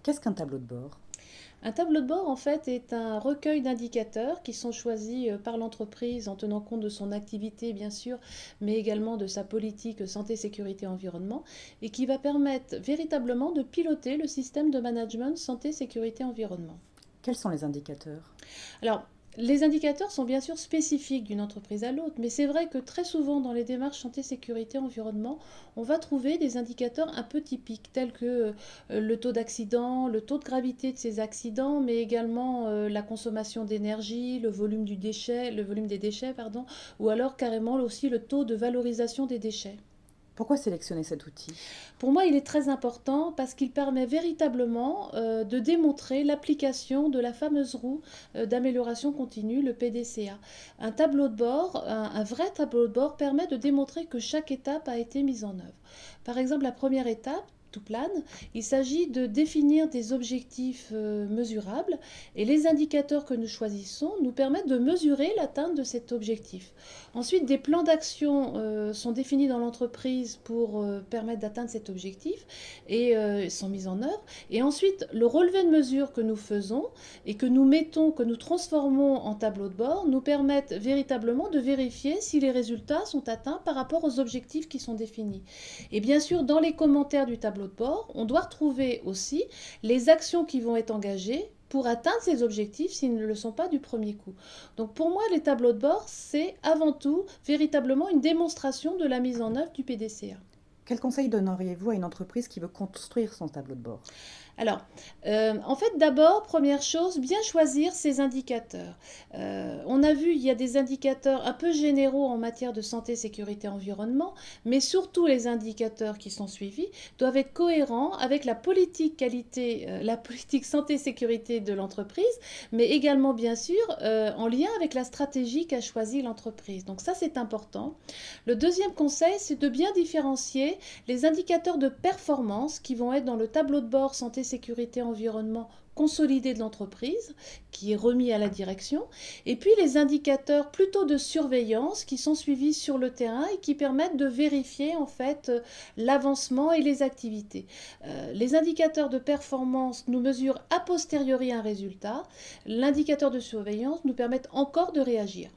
Qu'est-ce qu'un tableau de bord? Un tableau de bord, en fait, est un recueil d'indicateurs qui sont choisis par l'entreprise en tenant compte de son activité, bien sûr, mais également de sa politique santé, sécurité, environnement, et qui va permettre véritablement de piloter le système de management santé, sécurité, environnement. Quels sont les indicateurs? Alors, les indicateurs sont bien sûr spécifiques d'une entreprise à l'autre, mais c'est vrai que très souvent dans les démarches santé, sécurité, environnement, on va trouver des indicateurs un peu typiques, tels que le taux d'accident, le taux de gravité de ces accidents, mais également la consommation d'énergie, le volume du déchet, le volume des déchets, pardon, ou alors carrément aussi le taux de valorisation des déchets. Pourquoi sélectionner cet outil? Pour moi, il est très important parce qu'il permet véritablement de démontrer l'application de la fameuse roue d'amélioration continue, le PDCA. Un tableau de bord, un vrai tableau de bord permet de démontrer que chaque étape a été mise en œuvre. Par exemple, la première étape, tout plane, il s'agit de définir des objectifs mesurables et les indicateurs que nous choisissons nous permettent de mesurer l'atteinte de cet objectif. Ensuite, des plans d'action sont définis dans l'entreprise pour permettre d'atteindre cet objectif et sont mis en œuvre. Et ensuite, le relevé de mesures que nous faisons et que nous mettons, que nous transformons en tableau de bord, nous permettent véritablement de vérifier si les résultats sont atteints par rapport aux objectifs qui sont définis. Et bien sûr, dans les commentaires du tableau de bord, on doit retrouver aussi les actions qui vont être engagées pour atteindre ces objectifs s'ils ne le sont pas du premier coup. Donc pour moi, les tableaux de bord, c'est avant tout véritablement une démonstration de la mise en œuvre du PDCA. Quel conseil donneriez-vous à une entreprise qui veut construire son tableau de bord? Alors, en fait, d'abord, première chose, bien choisir ses indicateurs. On a vu, il y a des indicateurs un peu généraux en matière de santé, sécurité, environnement, mais surtout les indicateurs qui sont suivis doivent être cohérents avec la politique qualité, la politique santé, sécurité de l'entreprise, mais également, bien sûr, en lien avec la stratégie qu'a choisie l'entreprise. Donc ça, c'est important. Le deuxième conseil, c'est de bien différencier les indicateurs de performance qui vont être dans le tableau de bord santé, sécurité, environnement consolidé de l'entreprise, qui est remis à la direction, et puis les indicateurs plutôt de surveillance qui sont suivis sur le terrain et qui permettent de vérifier en fait l'avancement et les activités. Les indicateurs de performance nous mesurent a posteriori un résultat, l'indicateur de surveillance nous permet encore de réagir.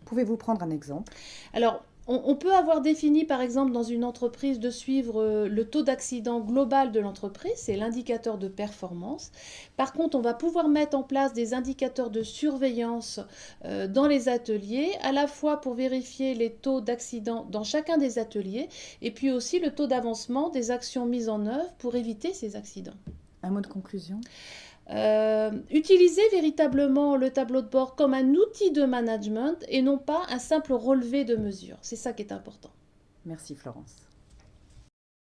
Pouvez-vous prendre un exemple? Alors, on peut avoir défini, par exemple, dans une entreprise, de suivre le taux d'accident global de l'entreprise, c'est l'indicateur de performance. Par contre, on va pouvoir mettre en place des indicateurs de surveillance dans les ateliers, à la fois pour vérifier les taux d'accident dans chacun des ateliers, et puis aussi le taux d'avancement des actions mises en œuvre pour éviter ces accidents. Un mot de conclusion? Utiliser véritablement le tableau de bord comme un outil de management et non pas un simple relevé de mesures. C'est ça qui est important. Merci Florence.